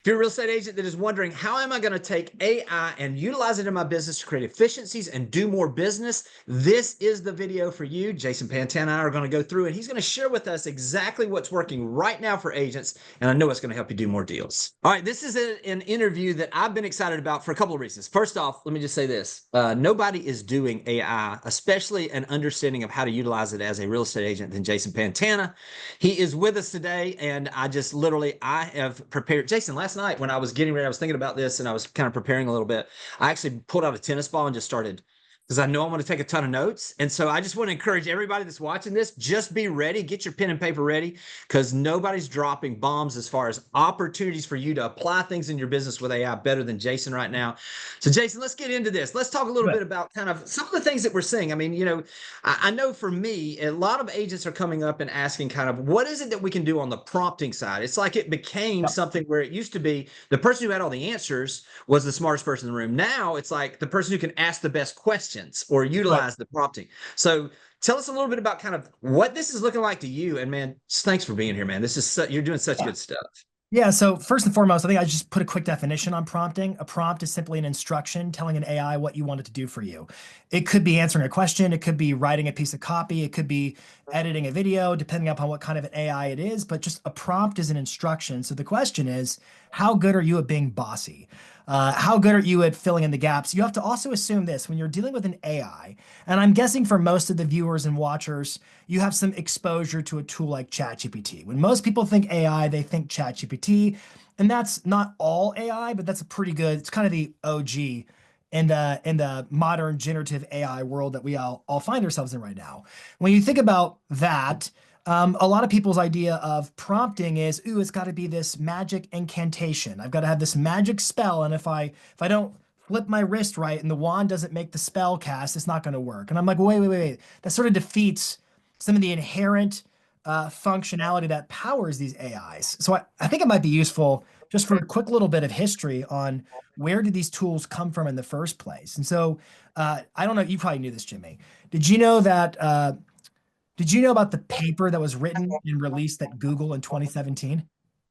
If you're a real estate agent that is wondering, how am I going to take AI and utilize it in my business to create efficiencies and do more business? This is the video for you. Jason Pantana and I are going to go through and he's going to share with us exactly what's working right now for agents. And I know it's going to help you do more deals. All right, this is an interview that I've been excited about for a couple of reasons. First off, let me just say this. Nobody is doing AI, especially an understanding of how to utilize it as a real estate agent, than Jason Pantana. He is with us today, and I have prepared. Jason, last night when I was getting ready, I was thinking about this and I was kind of preparing a little bit. I actually pulled out a tennis ball and just started, because I know I'm going to take a ton of notes. And so I just want to encourage everybody that's watching this, just be ready, get your pen and paper ready, because nobody's dropping bombs as far as opportunities for you to apply things in your business with AI better than Jason right now. So Jason, let's get into this. Let's talk a little bit about kind of some of the things that we're seeing. I mean, I know for me, a lot of agents are coming up and asking kind of, what is it that we can do on the prompting side? It's like it became something where it used to be the person who had all the answers was the smartest person in the room. Now it's like the person who can ask the best questions or utilize the prompting. So tell us a little bit about kind of what this is looking like to you. And man, thanks for being here, man. This is you're doing such good stuff. Yeah, so first and foremost, I think I just put a quick definition on prompting. A prompt is simply an instruction telling an AI what you want it to do for you. It could be answering a question, it could be writing a piece of copy, it could be editing a video, depending upon what kind of an AI it is, but just a prompt is an instruction. So the question is, how good are you at being bossy? How good are you at filling in the gaps? You have to also assume this when you're dealing with an AI, and I'm guessing for most of the viewers and watchers, you have some exposure to a tool like ChatGPT. When most people think AI, they think ChatGPT, and that's not all AI, but that's a pretty good, it's kind of the OG in the modern generative AI world that we all find ourselves in right now. When you think about that, a lot of people's idea of prompting is, ooh, it's got to be this magic incantation. I've got to have this magic spell, and if I don't flip my wrist right and the wand doesn't make the spell cast, it's not going to work. And I'm like, wait. That sort of defeats some of the inherent functionality that powers these AIs. So I think it might be useful just for a quick little bit of history on where did these tools come from in the first place. And so I don't know, you probably knew this, Jimmy. Did you know that did you know about the paper that was written and released at Google in 2017?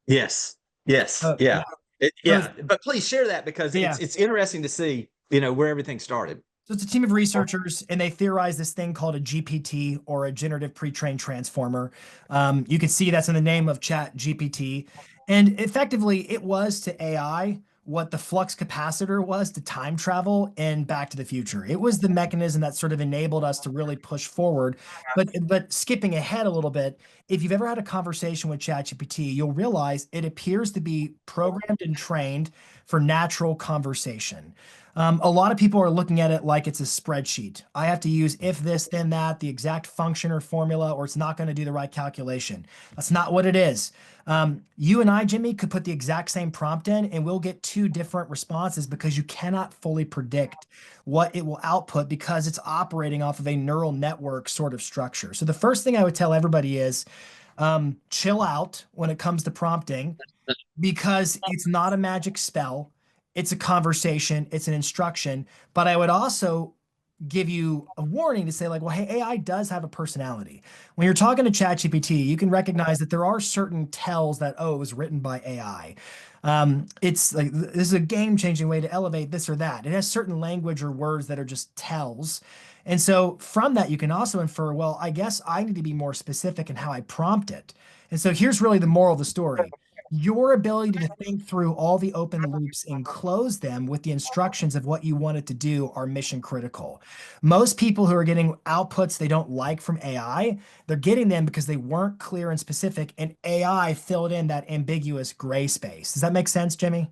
Yes. Yes. Oh, Yeah. so it's, Yeah. But please share that because yeah. it's interesting to see, where everything started. So it's a team of researchers, and they theorized this thing called a GPT, or a generative pre-trained transformer. You can see that's in the name of Chat GPT. And effectively, it was to AI what the flux capacitor was to time travel in Back to the Future. It was the mechanism that sort of enabled us to really push forward. But skipping ahead a little bit, if you've ever had a conversation with ChatGPT, you'll realize it appears to be programmed and trained for natural conversation. A lot of people are looking at it like it's a spreadsheet. I have to use if this, then that, the exact function or formula, or it's not going to do the right calculation. That's not what it is. You and I, Jimmy, could put the exact same prompt in and we'll get two different responses because you cannot fully predict what it will output because it's operating off of a neural network sort of structure. So the first thing I would tell everybody is chill out when it comes to prompting because it's not a magic spell. It's a conversation, it's an instruction. But I would also give you a warning to say, like, well, hey, AI does have a personality. When you're talking to ChatGPT, you can recognize that there are certain tells that, oh, it was written by AI. It's like this is a game-changing way to elevate this or that. It has certain language or words that are just tells. And so from that, you can also infer, well, I guess I need to be more specific in how I prompt it. And so here's really the moral of the story. Your ability to think through all the open loops and close them with the instructions of what you want it to do are mission critical. Most people who are getting outputs they don't like from AI, they're getting them because they weren't clear and specific, and AI filled in that ambiguous gray space. Does that make sense, Jimmy?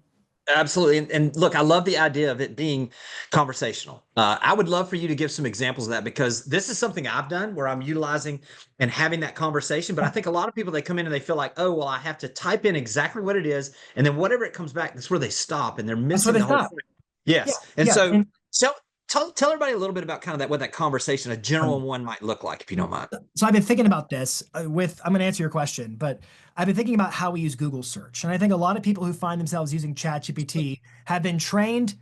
Absolutely. And look, I love the idea of it being conversational. I would love for you to give some examples of that because this is something I've done where I'm utilizing and having that conversation. But I think a lot of people, they come in and they feel like, oh, well, I have to type in exactly what it is. And then whatever it comes back, that's where they stop and they're That's where missing they the whole stop. point. Yeah, Yes. And yeah. so And tell everybody a little bit about kind of that, what that conversation, a general one might look like, if you don't mind. so I've been thinking about this I'm going to answer your question, but I've been thinking about how we use Google search. And I think a lot of people who find themselves using ChatGPT have been trained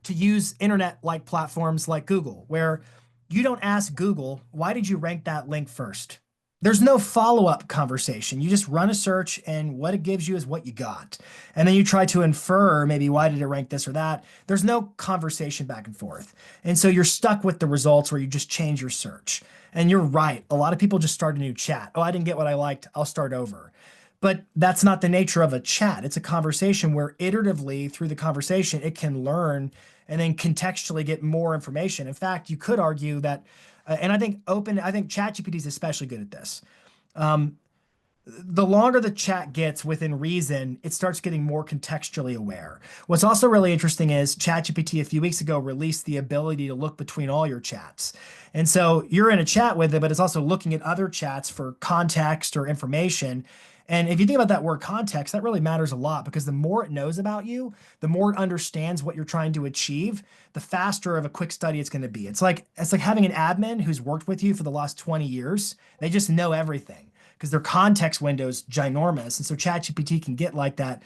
to use internet-like platforms like Google, where you don't ask Google, why did you rank that link first? There's no follow-up conversation. You just run a search and what it gives you is what you got. And then you try to infer maybe why did it rank this or that. There's no conversation back and forth. And so you're stuck with the results where you just change your search. And you're right. A lot of people just start a new chat. Oh, I didn't get what I liked. I'll start over. But that's not the nature of a chat. It's a conversation where iteratively through the conversation, it can learn and then contextually get more information. In fact, you could argue that and I think ChatGPT is especially good at this. Um, the longer the chat gets within reason, it starts getting more contextually aware. What's also really interesting is ChatGPT a few weeks ago released the ability to look between all your chats. And so you're in a chat with it, but it's also looking at other chats for context or information. And if you think about that word context, that really matters a lot because the more it knows about you, the more it understands what you're trying to achieve, the faster of a quick study it's going to be. It's like having an admin who's worked with you for the last 20 years. They just know everything because their context window is ginormous. And so ChatGPT can get like that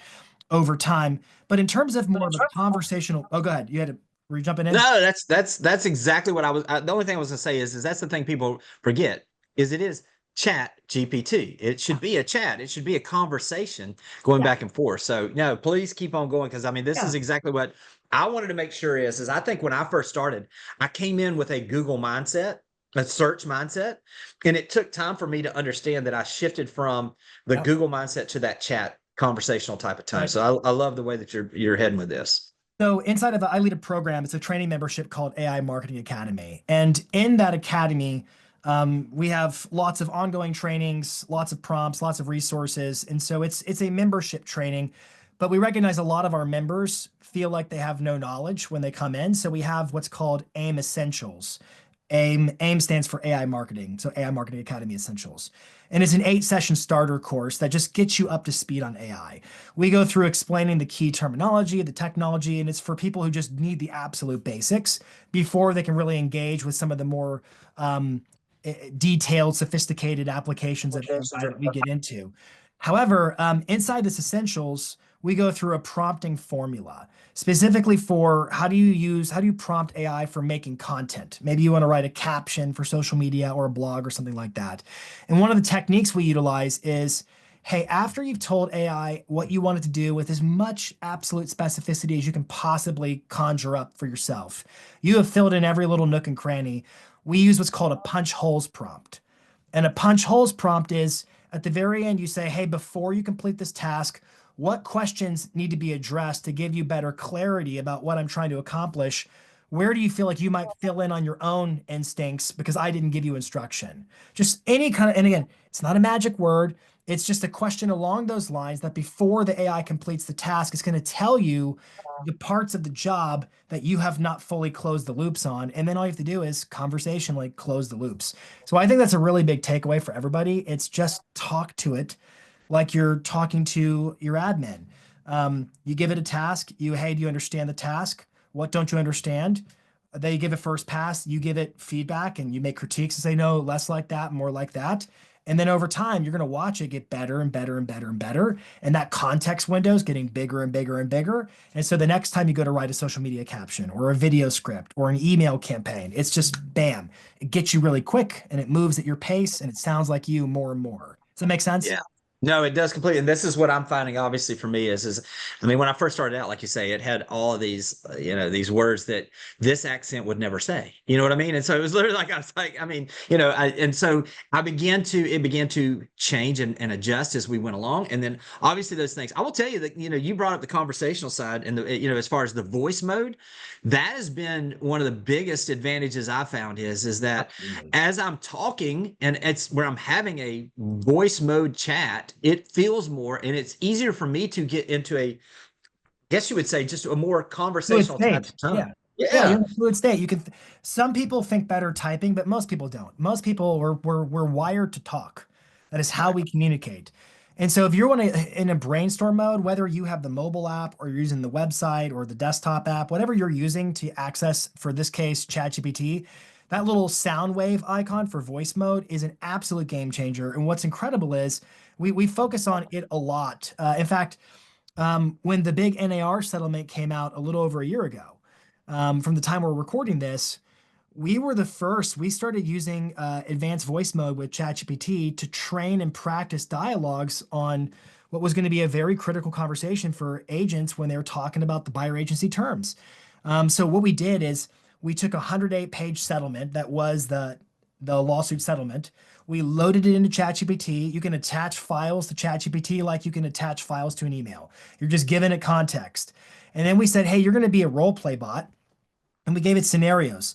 over time. But in terms of more of a conversational, oh, go ahead. Were you jumping in? No, that's exactly what the only thing I was gonna say is that's the thing people forget is it is chat GPT. It should be a chat. It should be a conversation going Yeah. back and forth. So no, please keep on going because I mean this Yeah. is exactly what I wanted to make sure is I think when I first started, I came in with a Google mindset, a search mindset, and it took time for me to understand that I shifted from the Yep. Google mindset to that chat conversational type of time. Right. So I love the way that you're heading with this. So I lead a program. It's a training membership called AI Marketing Academy, and in that academy, we have lots of ongoing trainings, lots of prompts, lots of resources, and so it's a membership training. But we recognize a lot of our members feel like they have no knowledge when they come in, so we have what's called AIM Essentials. AIM stands for AI Marketing, so AI Marketing Academy Essentials. And it's an 8 session starter course that just gets you up to speed on AI. We go through explaining the key terminology, the technology, and it's for people who just need the absolute basics before they can really engage with some of the more detailed, sophisticated applications of AI that we get into. However, inside this essentials, we go through a prompting formula specifically for how do you prompt AI for making content? Maybe you want to write a caption for social media or a blog or something like that. And one of the techniques we utilize is, hey, after you've told AI what you want it to do with as much absolute specificity as you can possibly conjure up for yourself, you have filled in every little nook and cranny. We use what's called a punch holes prompt. And a punch holes prompt is at the very end, you say, hey, before you complete this task, what questions need to be addressed to give you better clarity about what I'm trying to accomplish? Where do you feel like you might fill in on your own instincts because I didn't give you instruction? Just any kind of, and again, it's not a magic word. It's just a question along those lines that before the AI completes the task, it's going to tell you the parts of the job that you have not fully closed the loops on. And then all you have to do is conversationally close the loops. So I think that's a really big takeaway for everybody. It's just talk to it like you're talking to your admin. You give it a task. Hey, do you understand the task? What don't you understand? They give it first pass. You give it feedback and you make critiques and say, no, less like that, more like that. And then over time, you're going to watch it get better and better and better and better. And that context window is getting bigger and bigger and bigger. And so the next time you go to write a social media caption or a video script or an email campaign, it's just bam, it gets you really quick and it moves at your pace and it sounds like you more and more. Does that make sense? Yeah. No, it does completely. And this is what I'm finding, obviously, for me is, I mean, when I first started out, like you say, it had all of these, these words that this accent would never say. You know what I mean? And so it was literally like, I was like, I mean, and so it began to change and adjust as we went along. And then obviously those things, I will tell you that, you brought up the conversational side and as far as the voice mode, that has been one of the biggest advantages I found is that as I'm talking and it's where I'm having a voice mode chat, it feels more and it's easier for me to get into I guess you would say, just a more conversational type of tone. Yeah. Yeah, Yeah. you're in a fluid state. Some people think better typing, but most people don't. Most people we're wired to talk. That is how Right. we communicate. And so if you're in a brainstorm mode, whether you have the mobile app or you're using the website or the desktop app, whatever you're using to access, for this case, ChatGPT, that little sound wave icon for voice mode is an absolute game changer. And what's incredible is we focus on it a lot. In fact, when the big NAR settlement came out a little over a year ago, from the time we're recording this, we were the first. We started using advanced voice mode with ChatGPT to train and practice dialogues on what was going to be a very critical conversation for agents when they were talking about the buyer agency terms. So what we did is we took a 108-page settlement that was the lawsuit settlement. We loaded it into ChatGPT. You can attach files to ChatGPT like you can attach files to an email. You're just giving it context. And then we said, hey, you're going to be a role play bot. And we gave it scenarios.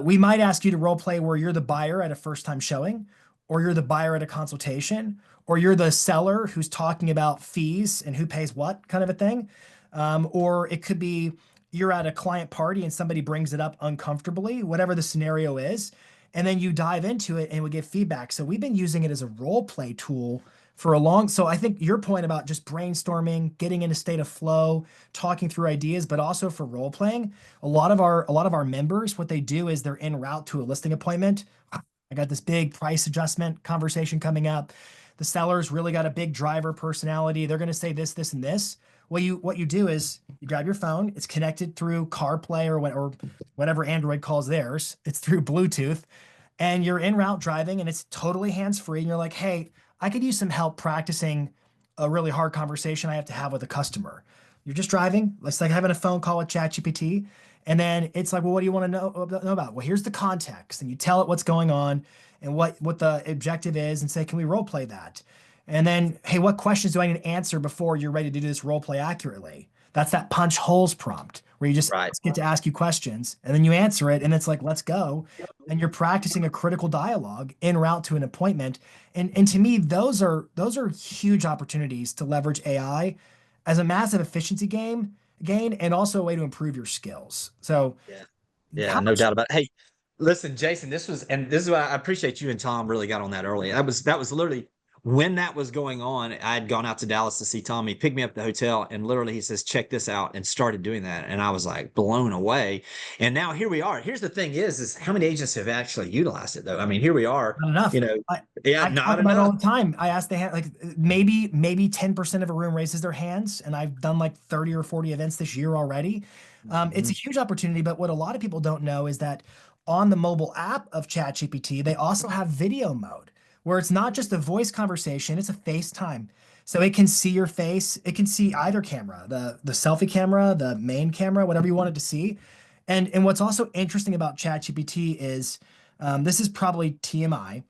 We might ask you to role play where you're the buyer at a first time showing, or you're the buyer at a consultation, or you're the seller who's talking about fees and who pays what kind of a thing. Or it could be you're at a client party and somebody brings it up uncomfortably, whatever the scenario is. And then you dive into it and we give feedback. So we've been using it as a role play tool for a long. So I think your point about just brainstorming, getting in a state of flow, talking through ideas, but also for role playing. A lot of our members, what they do is they're en route to a listing appointment. I got this big price adjustment conversation coming up. The seller's really got a big driver personality. They're going to say this, this, and this. What you do is you grab your phone. It's connected through CarPlay or whatever Android calls theirs. It's through Bluetooth, and you're en route driving, and it's totally hands free. And you're like, hey, I could use some help practicing a really hard conversation I have to have with a customer. You're just driving. It's like having a phone call with ChatGPT. And then it's like, well, what do you want to know about? Well, here's the context. And you tell it what's going on and what the objective is and say, can we role play that? And then, hey, what questions do I need to answer before you're ready to do this role play accurately? That's that punch holes prompt where you just get to ask you questions and then you answer it. And it's like, let's go. And you're practicing a critical dialogue en route to an appointment. And to me, those are huge opportunities to leverage AI as a massive efficiency gain and also a way to improve your skills. So yeah, no doubt about it. Hey, listen, Jason, this is why I appreciate you and Tom really got on that early. That was literally when that was going on. I had gone out to Dallas to see Tom. He picked me up at the hotel and literally he says, check this out, and started doing that. And I was like blown away. And now here we are. Here's the thing is how many agents have actually utilized it though? I mean, here we are, not enough. I not talk about enough. it all the time. I ask the hand, like maybe 10% of a room raises their hands. And I've done like 30 or 40 events this year already. It's a huge opportunity, but what a lot of people don't know is that on the mobile app of ChatGPT, they also have video mode where it's not just a voice conversation, it's a FaceTime. So it can see your face. It can see either camera, the selfie camera, the main camera, whatever you want it to see. And what's also interesting about ChatGPT is this is probably TMI,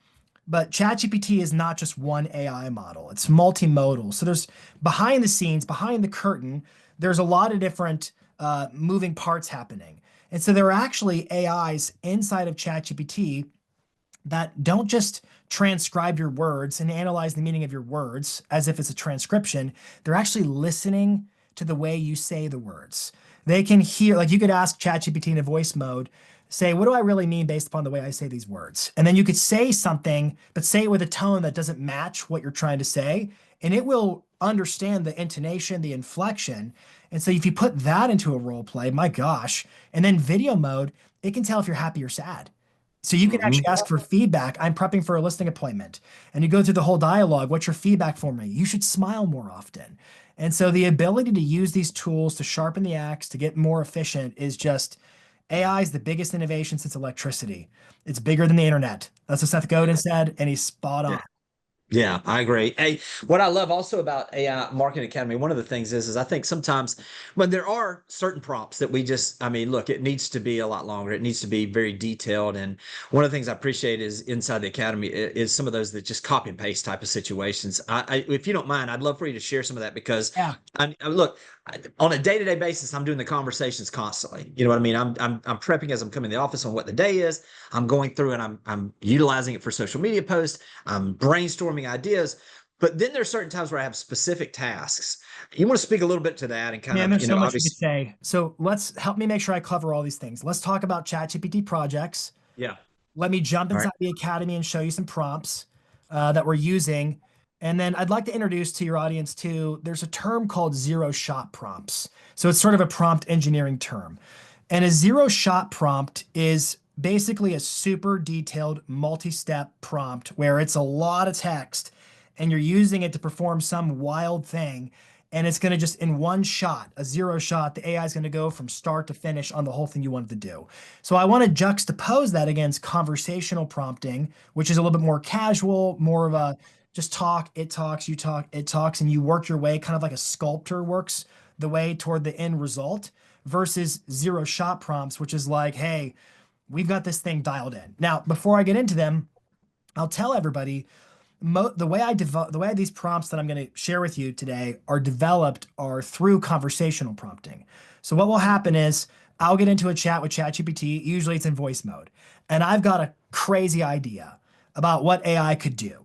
but ChatGPT is not just one AI model. It's multimodal. So there's behind the scenes, behind the curtain, there's a lot of different moving parts happening. And so there are actually AIs inside of ChatGPT that don't just transcribe your words and analyze the meaning of your words as if it's a transcription. They're actually listening to the way you say the words. They can hear, like you could ask ChatGPT in a voice mode, say, what do I really mean based upon the way I say these words? And then you could say something, but say it with a tone that doesn't match what you're trying to say. And it will understand the intonation, the inflection. And so if you put that into a role play, my gosh, and then video mode, it can tell if you're happy or sad. So you can actually ask for feedback. I'm prepping for a listing appointment. And you go through the whole dialogue. What's your feedback for me? You should smile more often. And so the ability to use these tools to sharpen the axe, to get more efficient is just AI is the biggest innovation since electricity. It's bigger than the internet. That's what Seth Godin said, and he's spot on. Yeah, I agree. Hey, what I love also about AI Marketing Academy, one of the things is I think sometimes when there are certain prompts that I mean, look, it needs to be a lot longer. It needs to be very detailed. And one of the things I appreciate is inside the Academy is some of those that just copy and paste type of situations. If you don't mind, I'd love for you to share some of that because look, on a day-to-day basis, I'm doing the conversations constantly. You know what I mean? I'm prepping as I'm coming to the office on what the day is. I'm going through and I'm utilizing it for social media posts. I'm brainstorming ideas. But then there's certain times where I have specific tasks. You want to speak a little bit to that and kind of, there's so much you could say. So let's help me make sure I cover all these things. Let's talk about ChatGPT projects. Yeah. Let me jump inside the Academy and show you some prompts that we're using. And then I'd like to introduce to your audience too, there's a term called zero-shot prompts. So it's sort of a prompt engineering term. And a zero-shot prompt is basically a super detailed multi-step prompt where it's a lot of text and you're using it to perform some wild thing. And it's going to just in one shot, a zero shot, the AI is going to go from start to finish on the whole thing you wanted to do. So I want to juxtapose that against conversational prompting, which is a little bit more casual, more of a just talk, it talks, you talk, it talks, and you work your way kind of like a sculptor works the way toward the end result versus zero shot prompts, which is like, hey, we've got this thing dialed in. Now, before I get into them, I'll tell everybody the way these prompts that I'm going to share with you today are developed are through conversational prompting. So what will happen is I'll get into a chat with ChatGPT. Usually it's in voice mode, and I've got a crazy idea about what AI could do.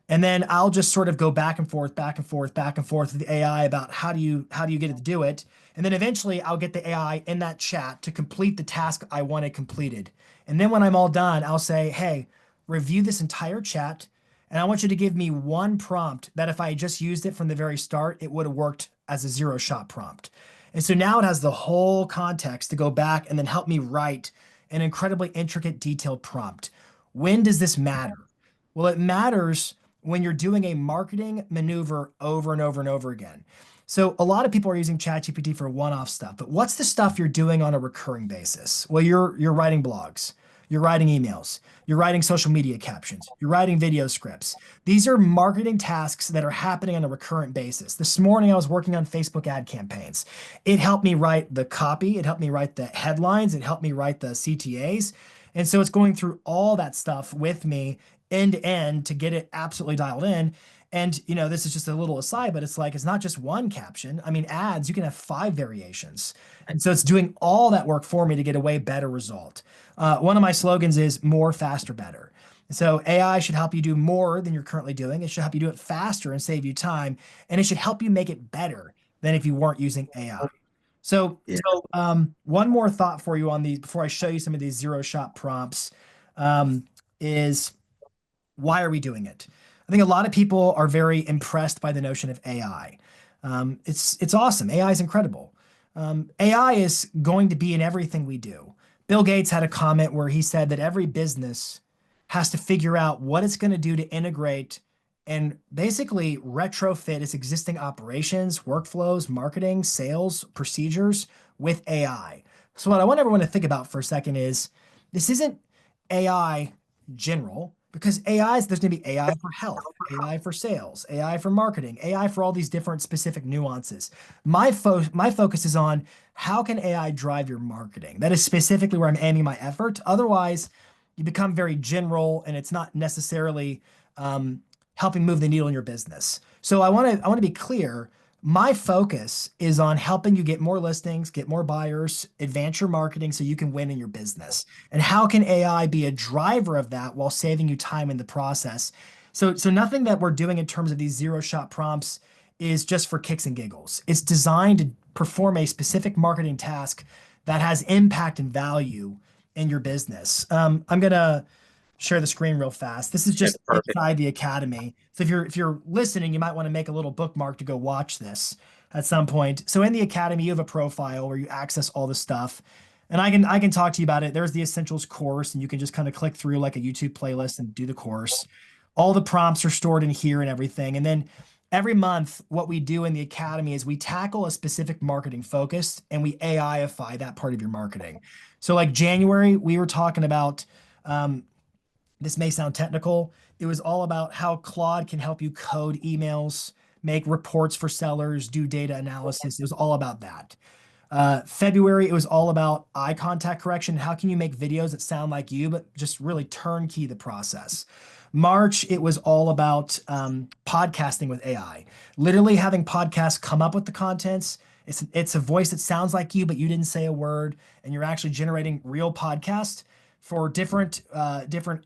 And then I'll just sort of go back and forth, back and forth, back and forth with the AI about how do you get it to do it. And then eventually I'll get the AI in that chat to complete the task I wanted completed. And then when I'm all done, I'll say, hey, review this entire chat. And I want you to give me one prompt that if I just used it from the very start, it would have worked as a zero shot prompt. And so now it has the whole context to go back and then help me write an incredibly intricate, detailed prompt. When does this matter? Well, it matters when you're doing a marketing maneuver over and over and over again. So a lot of people are using ChatGPT for one-off stuff, but what's the stuff you're doing on a recurring basis? Well, you're writing blogs, you're writing emails, you're writing social media captions, you're writing video scripts. These are marketing tasks that are happening on a recurrent basis. This morning I was working on Facebook ad campaigns. It helped me write the copy, it helped me write the headlines, it helped me write the CTAs. And so it's going through all that stuff with me end to end to get it absolutely dialed in. And, this is just a little aside, but it's like, it's not just one caption. I mean, ads, you can have 5 variations. And so it's doing all that work for me to get a way better result. One of my slogans is more, faster, better. So AI should help you do more than you're currently doing. It should help you do it faster and save you time. And it should help you make it better than if you weren't using AI. So, one more thought for you on these before I show you some of these zero shot prompts is why are we doing it? I think a lot of people are very impressed by the notion of AI. It's awesome. AI is incredible. AI is going to be in everything we do. Bill Gates had a comment where he said that every business has to figure out what it's going to do to integrate and basically retrofit its existing operations, workflows, marketing, sales, procedures with AI. So what I want everyone to think about for a second is this isn't AI general, because there's going to be AI for health, AI for sales, AI for marketing, AI for all these different specific nuances. My focus is on how can AI drive your marketing? That is specifically where I'm aiming my effort. Otherwise, you become very general and it's not necessarily helping move the needle in your business. So I want to be clear. My focus is on helping you get more listings, get more buyers, advance your marketing so you can win in your business. And how can AI be a driver of that while saving you time in the process? So nothing that we're doing in terms of these zero shot prompts is just for kicks and giggles. It's designed to perform a specific marketing task that has impact and value in your business. I'm going to share the screen real fast. This is just inside the Academy. So if you're listening, you might want to make a little bookmark to go watch this at some point. So in the Academy, you have a profile where you access all the stuff. And I can talk to you about it. There's the Essentials course, and you can just kind of click through like a YouTube playlist and do the course. All the prompts are stored in here and everything. And then every month, what we do in the Academy is we tackle a specific marketing focus and we AI-ify that part of your marketing. So like January, we were talking about this may sound technical. It was all about how Claude can help you code emails, make reports for sellers, do data analysis. It was all about that. February, it was all about eye contact correction. How can you make videos that sound like you, but just really turnkey the process? March, it was all about podcasting with AI. Literally having podcasts come up with the contents. It's a voice that sounds like you, but you didn't say a word, and you're actually generating real podcasts for different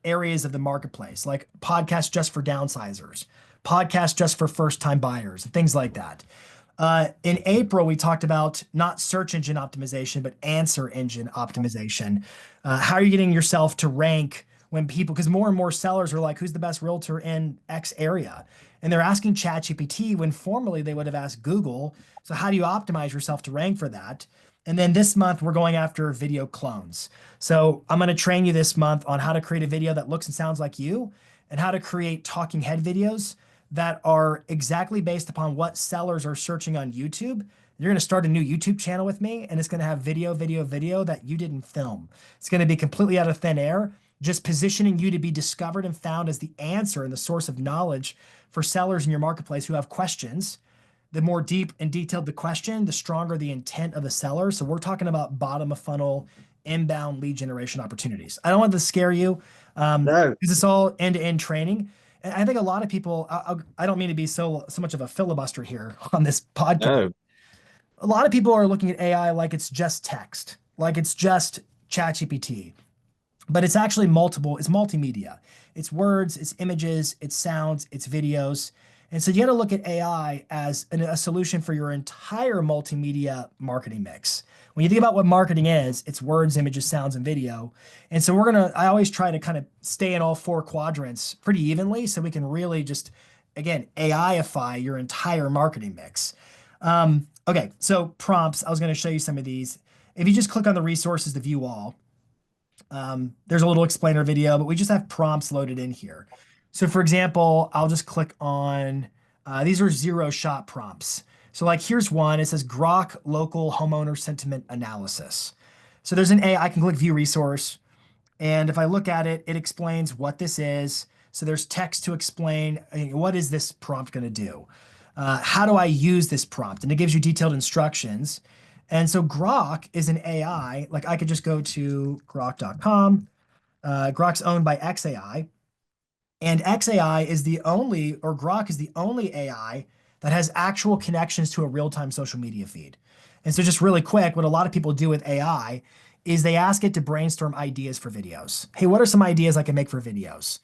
areas of the marketplace, like podcasts just for downsizers, podcasts just for first-time buyers, and things like that. In April, we talked about not search engine optimization, but answer engine optimization. How are you getting yourself to rank when people, because more and more sellers are like, who's the best realtor in X area? And they're asking ChatGPT when formerly they would have asked Google. So how do you optimize yourself to rank for that? And then this month, we're going after video clones. So I'm going to train you this month on how to create a video that looks and sounds like you and how to create talking head videos that are exactly based upon what sellers are searching on YouTube. You're going to start a new YouTube channel with me, and it's going to have video, video, video that you didn't film. It's going to be completely out of thin air, just positioning you to be discovered and found as the answer and the source of knowledge for sellers in your marketplace who have questions. The more deep and detailed the question, the stronger the intent of the seller. So we're talking about bottom of funnel, inbound lead generation opportunities. I don't want to scare you, No. because it's all end-to-end training. And I think a lot of people, I don't mean to be so much of a filibuster here on this podcast. No. A lot of people are looking at AI like it's just text, like it's just ChatGPT, but it's actually multiple. It's multimedia. It's words, it's images, it's sounds, it's videos. And so you got to look at AI as a solution for your entire multimedia marketing mix. When you think about what marketing is, it's words, images, sounds, and video. And so I always try to kind of stay in all four quadrants pretty evenly so we can really just, again, AI-ify your entire marketing mix. Okay, so prompts, I was going to show you some of these. If you just click on the resources to view all, there's a little explainer video, but we just have prompts loaded in here. So for example, I'll just click on, these are zero-shot prompts. So like here's one, it says Grok local homeowner sentiment analysis. So there's an AI, I can click view resource. And if I look at it, it explains what this is. So there's text to explain, what is this prompt going to do? How do I use this prompt? And it gives you detailed instructions. And so Grok is an AI, like I could just go to grok.com. Grok's owned by XAI. And XAI is the only, or Grok is the only AI that has actual connections to a real-time social media feed. And so just really quick, what a lot of people do with AI is they ask it to brainstorm ideas for videos. Hey, what are some ideas I can make for videos?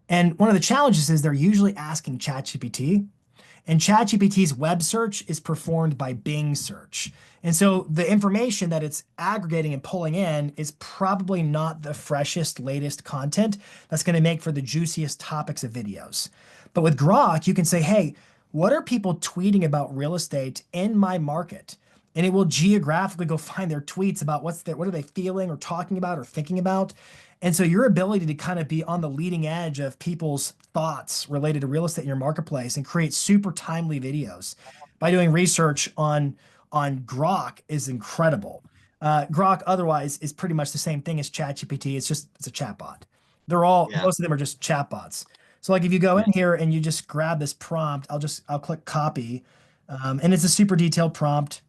And one of the challenges is they're usually asking ChatGPT, and ChatGPT's web search is performed by Bing search. And so the information that it's aggregating and pulling in is probably not the freshest, latest content that's going to make for the juiciest topics of videos. But with Grok, you can say, hey, what are people tweeting about real estate in my market? And it will geographically go find their tweets about what are they feeling or talking about or thinking about. And so your ability to kind of be on the leading edge of people's thoughts related to real estate in your marketplace and create super timely videos by doing research on Grok is incredible. Grok otherwise is pretty much the same thing as ChatGPT. It's a chatbot. Most of them are just chatbots. So like if you go in here and you just grab this prompt, I'll click copy, and it's a super detailed prompt.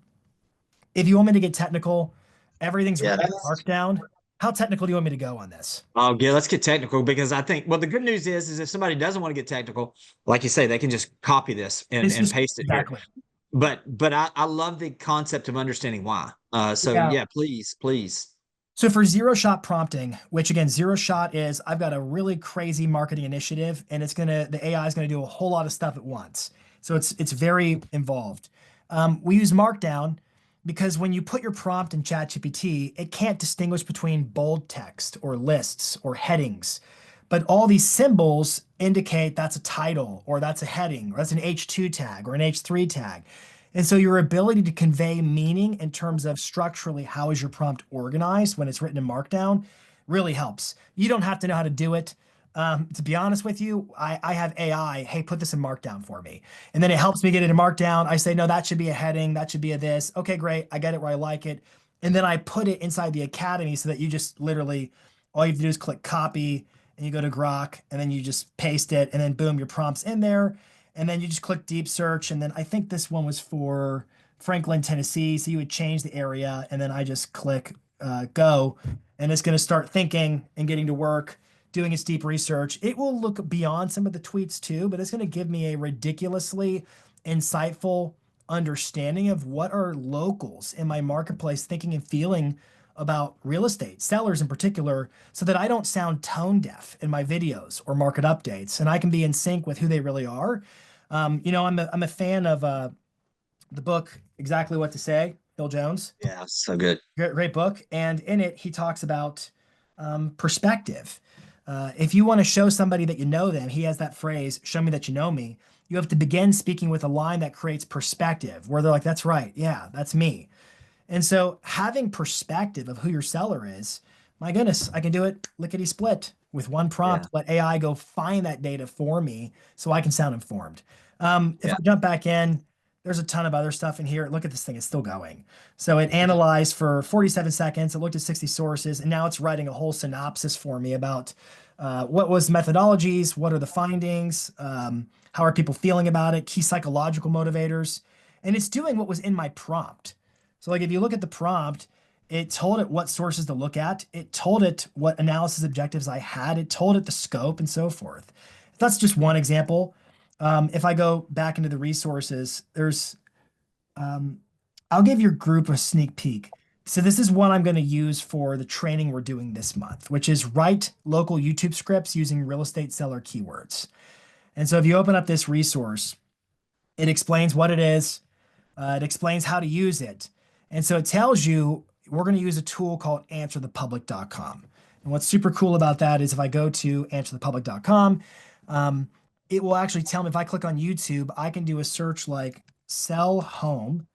If you want me to get technical, everything's written in Markdown. How technical do you want me to go on this? Oh, yeah, let's get technical because I think, well, the good news is if somebody doesn't want to get technical, like you say, they can just copy this and paste it exactly here. But I love the concept of understanding why. Yeah, please. So for zero-shot prompting, which again, zero-shot is I've got a really crazy marketing initiative and the AI is gonna do a whole lot of stuff at once. So it's very involved. We use Markdown because when you put your prompt in ChatGPT, it can't distinguish between bold text or lists or headings. But all these symbols indicate that's a title or that's a heading or that's an H2 tag or an H3 tag. And so your ability to convey meaning in terms of structurally how is your prompt organized when it's written in Markdown really helps. You don't have to know how to do it. To be honest with you, I have AI, hey, put this in Markdown for me. And then it helps me get it in Markdown. I say, no, that should be a heading. That should be a this. Okay, great. I get it where I like it. And then I put it inside the Academy so that you just literally, all you have to do is click copy and you go to Grok and then you just paste it and then boom, your prompt's in there. And then you just click deep search. And then I think this one was for Franklin, Tennessee. So you would change the area and then I just click go and it's going to start thinking and getting to work, doing its deep research. It will look beyond some of the tweets too, but it's going to give me a ridiculously insightful understanding of what are locals in my marketplace thinking and feeling about real estate, sellers in particular, so that I don't sound tone deaf in my videos or market updates, and I can be in sync with who they really are. I'm a fan of the book Exactly What to Say, Phil Jones. Yeah, so good. Great book. And in it, he talks about perspective. If you want to show somebody that you know them, he has that phrase, show me that you know me. You have to begin speaking with a line that creates perspective, where they're like, that's right. Yeah, that's me. And so having perspective of who your seller is My goodness, I can do it lickety split with one Yeah. prompt. Let AI go find that data for me so I can sound informed. If I Yeah. jump back in, there's a ton of other stuff in here. Look at this thing, it's still going. So it analyzed for 47 seconds, it looked at 60 sources, and now it's writing a whole synopsis for me about what was methodologies, what are the findings, how are people feeling about it, key psychological motivators. And it's doing what was in my prompt. So, like, if you look at the prompt, it told it what sources to look at. It told it what analysis objectives I had. It told it the scope and so forth. That's just one example. If I go back into the resources, um, I'll give your group a sneak peek. So this is what I'm going to use for the training we're doing this month, which is write local YouTube scripts using real estate seller keywords. And so if you open up this resource, it explains what it is. It explains how to use it. And so it tells you we're going to use a tool called AnswerThePublic.com. And what's super cool about that is if I go to AnswerThePublic.com, um, it will actually tell me if I click on YouTube, I can do a search like sell home.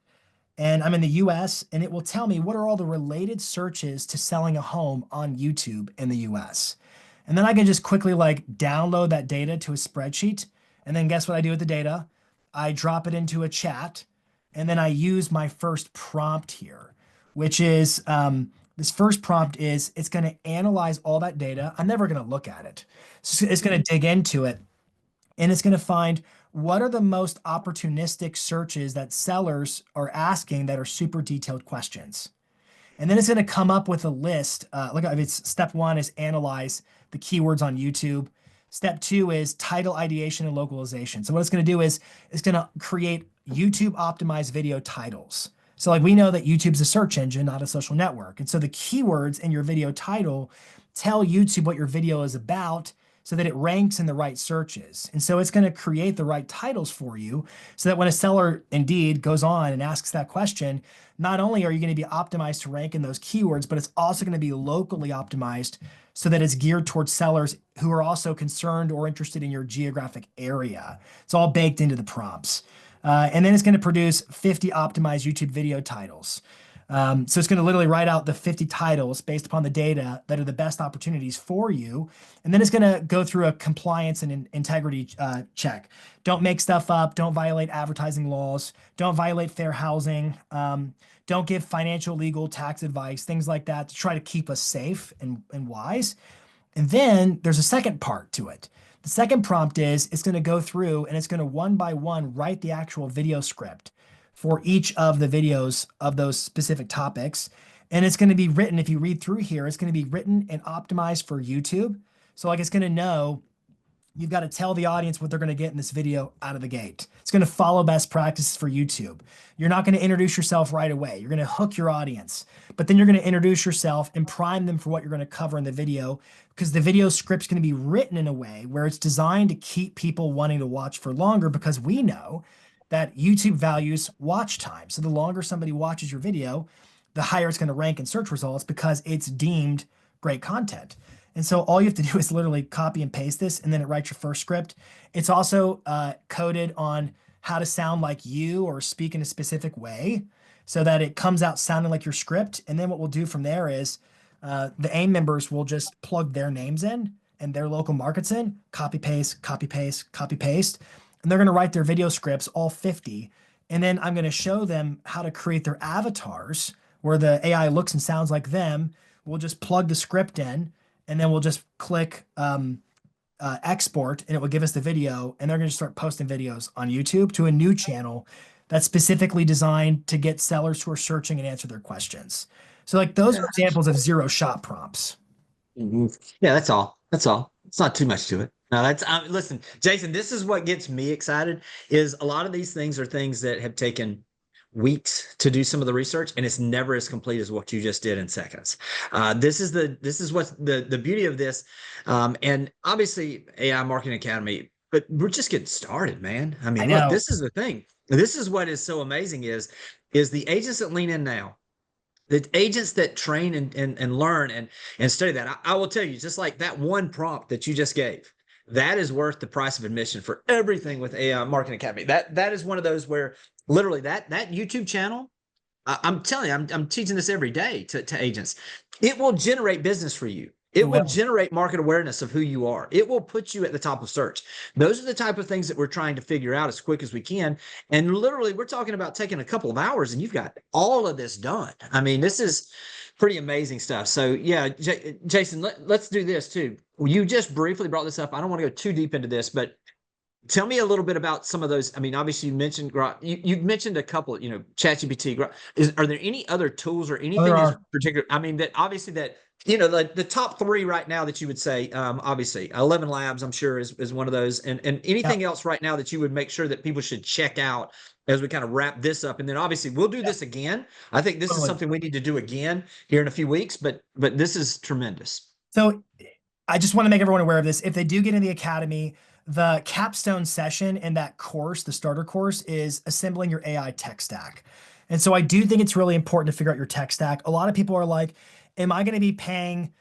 And I'm in the US, and it will tell me what are all the related searches to selling a home on YouTube in the US. And then I can just quickly like download that data to a spreadsheet. And then guess what I do with the data? I drop it into a chat, and then I use my first prompt here, which is this first prompt is it's going to analyze all that data. I'm never going to look at it. So it's going to dig into it, and it's going to find what are the most opportunistic searches that sellers are asking that are super detailed questions. And then it's going to come up with a list. Look, if it's step one is analyze the keywords on YouTube. Step two is title ideation and localization. So what it's going to do is it's going to create YouTube optimized video titles. So like we know that YouTube's a search engine, not a social network. And so the keywords in your video title tell YouTube what your video is about so that it ranks in the right searches. And so it's going to create the right titles for you so that when a seller indeed goes on and asks that question, not only are you going to be optimized to rank in those keywords, but it's also going to be locally optimized so that it's geared towards sellers who are also concerned or interested in your geographic area. It's all baked into the prompts. And then it's going to produce 50 optimized YouTube video titles. So it's going to literally write out the 50 titles based upon the data that are the best opportunities for you. And then it's going to go through a compliance and integrity check. Don't make stuff up. Don't violate advertising laws. Don't violate fair housing. Don't give financial, legal, tax advice, things like that to try to keep us safe and wise. And then there's a second part to it. The second prompt is it's going to go through and it's going to one by one write the actual video script for each of the videos of those specific topics. And it's going to be written, if you read through here, it's going to be written and optimized for YouTube. So like it's going to know you've got to tell the audience what they're going to get in this video out of the gate. It's going to follow best practices for YouTube. You're not going to introduce yourself right away. You're going to hook your audience, but then you're going to introduce yourself and prime them for what you're going to cover in the video because the video script's going to be written in a way where it's designed to keep people wanting to watch for longer because we know that YouTube values watch time. So the longer somebody watches your video, the higher it's going to rank in search results because it's deemed great content. And so all you have to do is literally copy and paste this, and then it writes your first script. It's also coded on how to sound like you or speak in a specific way so that it comes out sounding like your script. And then what we'll do from there is the AIM members will just plug their names in and their local markets in, copy, paste, copy, paste, copy, paste. And they're going to write their video scripts, all 50. And then I'm going to show them how to create their avatars where the AI looks and sounds like them. We'll just plug the script in, and then we'll just click export, and it will give us the video. And they're going to start posting videos on YouTube to a new channel that's specifically designed to get sellers who are searching and answer their questions. So like those are examples of zero shot prompts. Mm-hmm. Yeah, that's all. That's all. It's not too much to it. No, that's listen, Jason, this is what gets me excited is a lot of these things are things that have taken weeks to do some of the research, and it's never as complete as what you just did in seconds. This is what the beauty of this. And obviously AI Marketing Academy, but we're just getting started, man. I mean, look, this is the thing. This is what is so amazing is the agents that lean in now, the agents that train and learn and study that. I will tell you, just like that one prompt that you just gave, that is worth the price of admission for everything with AI Marketing Academy. That is one of those where literally that YouTube channel I'm telling you, I'm teaching this every day to agents. It will generate business for you. It It will will. generate market awareness of who you are. It will put you at the top of search. Those are the type of things that we're trying to figure out as quick as we can. And literally, we're talking about taking a couple of hours and you've got all of this done. I mean, this is pretty amazing stuff. So, yeah, Jason, let's do this too. You just briefly brought this up. I don't want to go too deep into this, but tell me a little bit about some of those. I mean, obviously you mentioned Grok. You mentioned a couple, ChatGPT. Grok. Are there any other tools or Oh, there anything in are. particular? I mean, that obviously that, the top three right now that you would say, obviously 11 Labs, I'm sure is one of those. And Yeah, anything else right now that you would make sure that people should check out as we kind of wrap this up. And then obviously we'll do yeah, this again. I think this is totally. something we need to do again here in a few weeks, but this is tremendous. So I just want to make everyone aware of this. If they do get in the academy, the capstone session in that course, the starter course, is assembling your AI tech stack. And so I do think it's really important to figure out your tech stack. A lot of people are like, am I going to be paying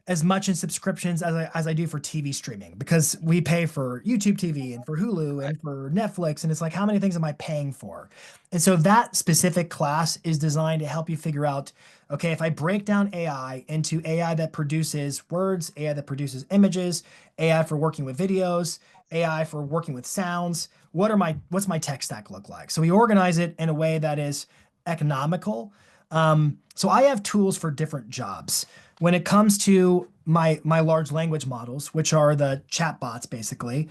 as much in subscriptions as I do for TV streaming? Because we pay for YouTube TV and for Hulu Right. and for Netflix. And it's like, how many things am I paying for? And so that specific class is designed to help you figure out, okay, if I break down AI into AI that produces words, AI that produces images, AI for working with videos, AI for working with sounds, what's my tech stack look like? So we organize it in a way that is economical. So I have tools for different jobs. When it comes to my large language models, which are the chatbots basically,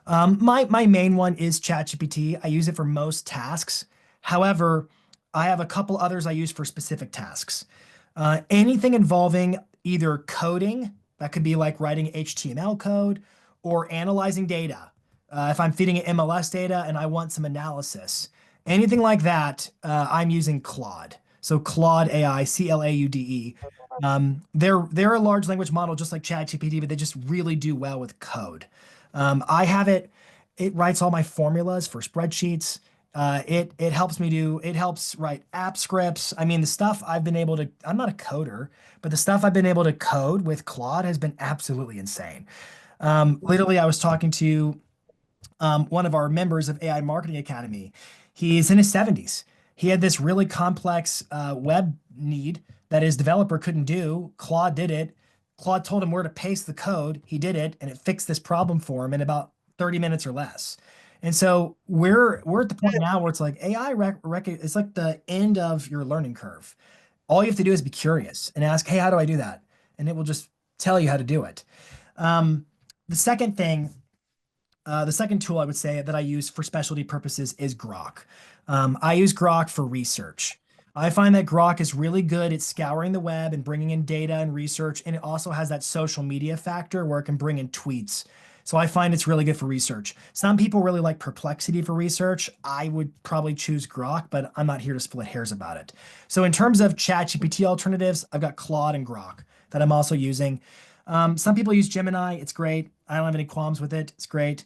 my main one is ChatGPT. I use it for most tasks. However, I have a couple others I use for specific tasks. Anything involving either coding, that could be like writing HTML code, or analyzing data. If I'm feeding it MLS data and I want some analysis, anything like that, I'm using Claude. So Claude AI, CLAUDE. They're a large language model just like ChatGPT, but they just really do well with code. I have it. It writes all my formulas for spreadsheets. It helps write app scripts. I mean, the stuff I've been able to, I'm not a coder, but the stuff I've been able to code with Claude has been absolutely insane. Literally, I was talking to one of our members of AI Marketing Academy. He's in his 70s. He had this really complex web need that his developer couldn't do. Claude did it. Claude told him where to paste the code. He did it, and it fixed this problem for him in about 30 minutes or less. And so we're at the point now where it's like it's like the end of your learning curve. All you have to do is be curious and ask, hey, how do I do that? And it will just tell you how to do it. Um, the second thing the second tool I would say that I use for specialty purposes is Grok. I use Grok for research. I find that Grok is really good at scouring the web and bringing in data and research, and it also has that social media factor where it can bring in tweets. So I find it's really good for research. Some people really like Perplexity for research. I would probably choose Grok, but I'm not here to split hairs about it. So in terms of ChatGPT alternatives, I've got Claude and Grok that I'm also using. Some people use Gemini. It's great. I don't have any qualms with it. It's great.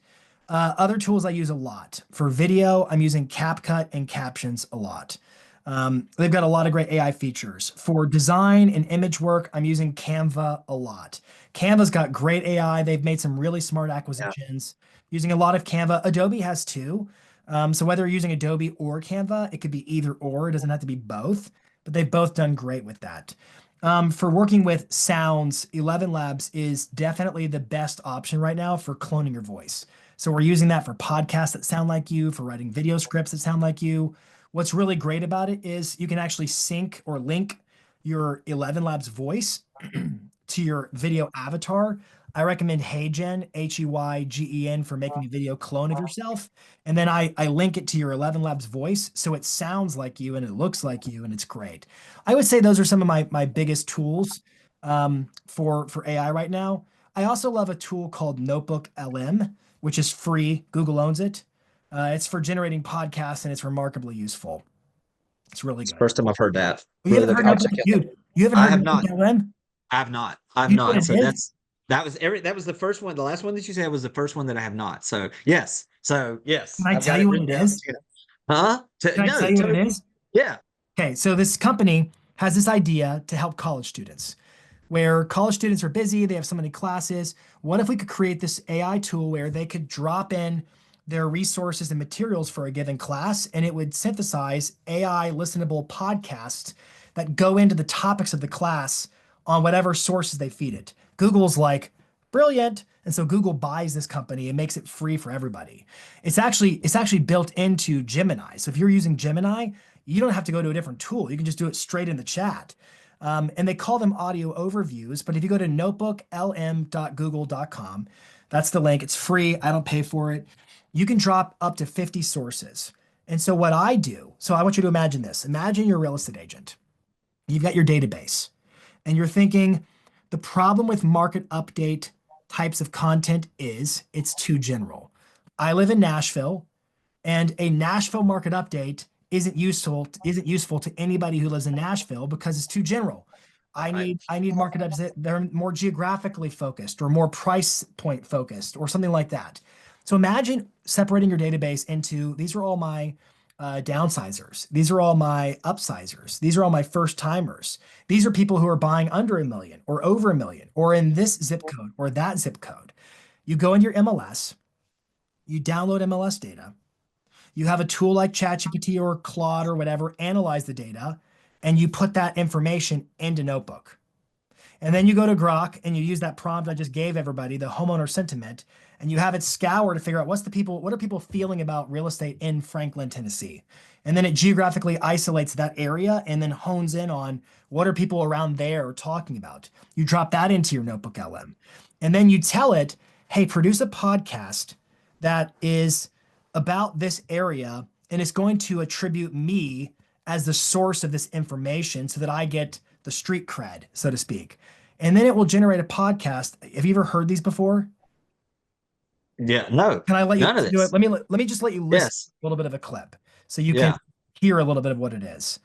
Other tools I use a lot. For video, I'm using CapCut and Captions a lot. They've got a lot of great AI features. For design and image work, I'm using Canva a lot. Canva's got great AI. They've made some really smart Yeah. acquisitions using a lot of Canva. Adobe has too. So whether you're using Adobe or Canva, it could be either or. It doesn't have to be both, but they've both done great with that. For working with sounds, 11 Labs is definitely the best option right now for cloning your voice. So we're using that for podcasts that sound like you, for writing video scripts that sound like you. What's really great about it is you can actually sync or link your 11 Labs voice to your video avatar. I recommend HeyGen, HeyGen, for making a video clone of yourself. And then I link it to your 11 Labs voice so it sounds like you and it looks like you, and it's great. I would say those are some of my biggest tools for AI right now. I also love a tool called Notebook LM, which is free. Google owns it. It's for generating podcasts and it's remarkably useful. It's really It's the good. first time I've heard that. Oh, you Really haven't look, heard I'll Notebook, check it out. dude? You haven't I heard have Notebook not. LM? I have not. I have You know what not. it So is? that was the first one. The last one that you said was the first one that I have not. So yes. So Can yes, I I've tell got you it what written it down. is? Huh? Can I No, tell you what it totally. is? Yeah. Okay, so this company has this idea to help college students, where college students are busy, they have so many classes. What if we could create this AI tool where they could drop in their resources and materials for a given class, and it would synthesize AI listenable podcasts that go into the topics of the class on whatever sources they feed it. Google's like, brilliant. And so Google buys this company and makes it free for everybody. It's actually built into Gemini. So if you're using Gemini, you don't have to go to a different tool. You can just do it straight in the chat. And they call them audio overviews. But if you go to notebooklm.google.com, that's the link. It's free. I don't pay for it. You can drop up to 50 sources. And so what I do, so I want you to imagine this. Imagine you're a real estate agent. You've got your database and you're thinking the problem with market update types of content is it's too general. I live in Nashville and a Nashville market update isn't useful to anybody who lives in Nashville because it's too general. I need market updates that are more geographically focused or more price point focused or something like that. So imagine separating your database into these are all my downsizers. These are all my upsizers. These are all my first timers. These are people who are buying under $1 million or over $1 million or in this zip code or that zip code. You go into your MLS, you download MLS data. You have a tool like ChatGPT or Claude or whatever, analyze the data, and you put that information into Notebook. And then you go to Grok and you use that prompt I just gave everybody, the homeowner sentiment, and you have it scour to figure out what are people feeling about real estate in Franklin, Tennessee. And then it geographically isolates that area and then hones in on what are people around there talking about. You drop that into your Notebook LM. And then you tell it, hey, produce a podcast that is about this area, and it's going to attribute me as the source of this information so that I get the street cred, so to speak. And then it will generate a podcast. Have you ever heard these before? Yeah, no. Can I let you None of do this. it? Let me just let you listen Yes. a little bit of a clip so you Yeah. can hear a little bit of what it is.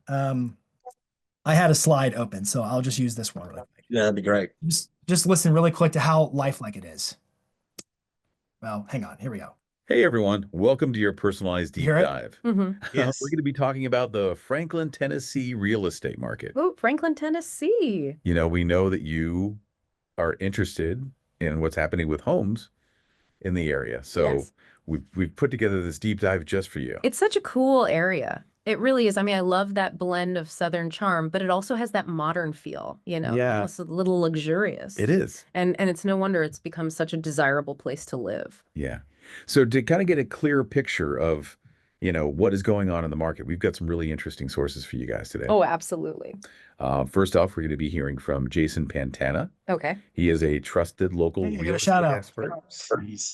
I had a slide open, so I'll just use this one really quick. Yeah, that'd be great. Just listen really quick to how lifelike it is. Well, hang on. Here we go. Hey everyone, welcome to your personalized deep hear it? dive. Yes. We're going to be talking about the Franklin, Tennessee real estate market. Oh, Franklin, Tennessee. You know, we know that you are interested in what's happening with homes in the area. So Yes. we've put together this deep dive just for you. It's such a cool area. It really is. I mean, I love that blend of Southern charm, but it also has that modern feel, Yeah. almost a little luxurious. It is. And it's no wonder it's become such a desirable place to live. Yeah. So to kind of get a clear picture of, what is going on in the market, we've got some really interesting sources for you guys today. Oh, absolutely. First off, we're going to be hearing from Jason Pantana. Okay. He is a trusted local Hey, give real a estate shout out. expert.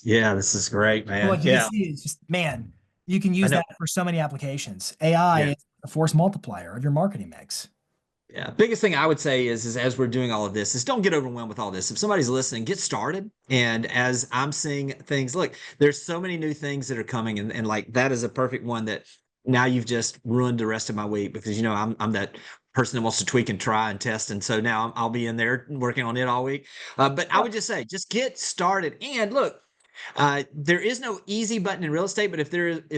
Yeah, this is great, man. What you Yeah. can see is just, man, you can use know. that for so many applications. AI Yeah. is a force multiplier of your marketing mix. Yeah. Biggest thing I would say is as we're doing all of this is don't get overwhelmed with all this. If somebody's listening, get started. And as I'm seeing things, look, there's so many new things that are coming, and like that is a perfect one that now you've just ruined the rest of my week because I'm that person that wants to tweak and try and test. And so now I'll be in there working on it all week. But I would just say, just get started. And look, there is no easy button in real estate, but if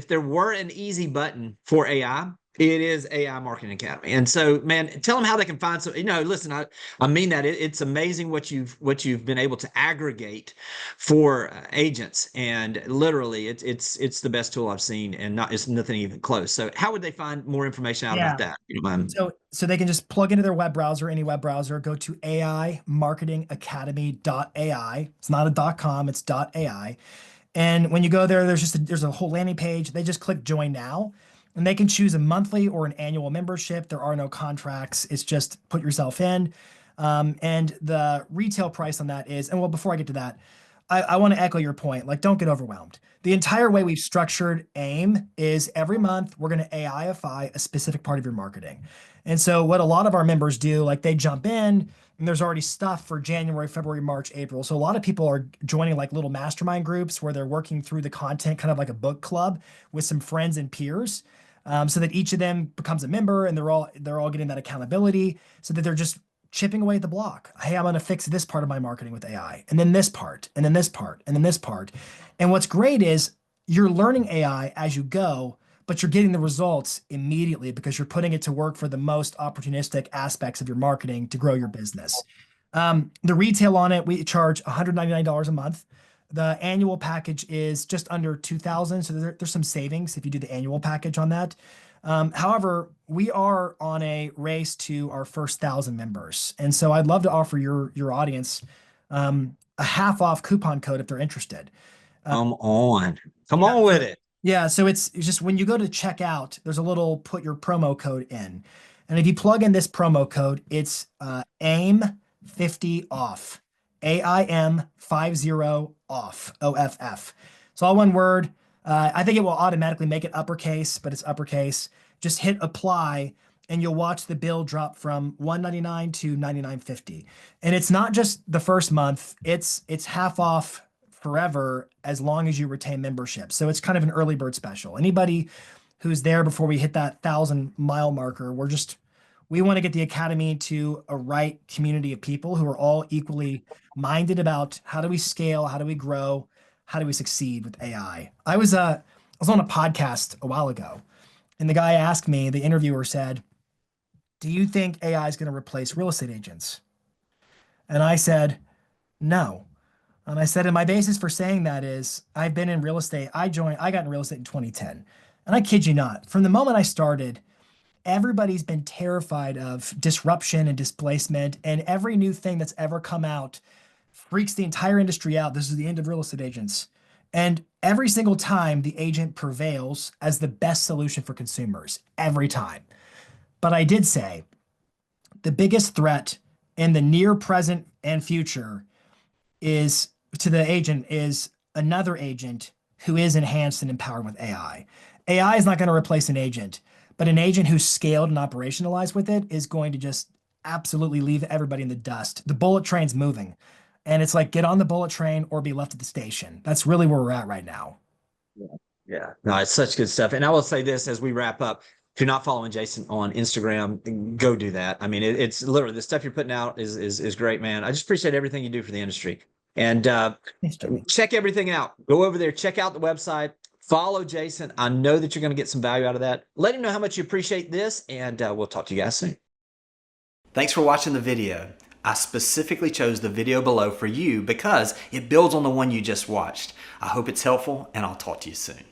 there were an easy button for AI, it is AI Marketing Academy. And so, man, tell them how they can find some. Listen, I mean that it's amazing what you've been able to aggregate for agents, and literally, it's the best tool I've seen, and it's nothing even close. So, how would they find more information out about that? You don't mind? So they can just plug into their web browser, any web browser, go to aimarketingacademy.ai. It's not a .com, it's .ai. And when you go there, there's a whole landing page. They just click join now, and they can choose a monthly or an annual membership. There are no contracts. It's just put yourself in. And the retail price on that is, and well, before I get to that, I want to echo your point. Like, don't get overwhelmed. The entire way we've structured AIM is every month we're going to AIify a specific part of your marketing. And so what a lot of our members do, like they jump in and there's already stuff for January, February, March, April. So a lot of people are joining like little mastermind groups where they're working through the content, kind of like a book club with some friends and peers. So that each of them becomes a member and they're all getting that accountability so that they're just chipping away at the block. Hey, I'm going to fix this part of my marketing with AI, and then this part, and then this part, and then this part. And what's great is you're learning AI as you go, but you're getting the results immediately because you're putting it to work for the most opportunistic aspects of your marketing to grow your business. The retail on it, we charge $199 a month. The annual package is just under 2,000. So there's some savings if you do the annual package on that. However, we are on a race to our first 1,000 members. And so I'd love to offer your audience a half off coupon code if they're interested. Come on with it. Yeah, so it's just when you go to checkout, there's a little put your promo code in. And if you plug in this promo code, it's AIM50 off. AIM50 off. OFF. It's all one word. I think it will automatically make it uppercase, but it's uppercase. Just hit apply and you'll watch the bill drop from $199 to $99.50. And it's not just the first month, it's half off forever as long as you retain membership. So it's kind of an early bird special. Anybody who's there before we hit that 1,000-mile marker, we want to get the Academy to a right community of people who are all equally minded about how do we scale, how do we grow, how do we succeed with AI. I was on a podcast a while ago, and the guy asked me, the interviewer said, "Do you think AI is going to replace real estate agents?" And I said, "No." And I said, and my basis for saying that is I've been in real estate. I got in real estate in 2010. And I kid you not, from the moment I started, everybody's been terrified of disruption and displacement. And every new thing that's ever come out freaks the entire industry out. This is the end of real estate agents. And every single time the agent prevails as the best solution for consumers, every time. But I did say the biggest threat in the near present and future is to the agent is another agent who is enhanced and empowered with AI. AI is not going to replace an agent, but an agent who's scaled and operationalized with it is going to just absolutely leave everybody in the dust. The bullet train's moving, and it's like, get on the bullet train or be left at the station. That's really where we're at right now. Yeah. No, it's such good stuff. And I will say this as we wrap up. If you're not following Jason on Instagram, go do that. I mean, it's literally the stuff you're putting out is great, man. I just appreciate everything you do for the industry. And check everything out. Go over there, check out the website, follow Jason. I know that you're going to get some value out of that. Let him know how much you appreciate this, and we'll talk to you guys soon. Thanks for watching the video. I specifically chose the video below for you because it builds on the one you just watched. I hope it's helpful, and I'll talk to you soon.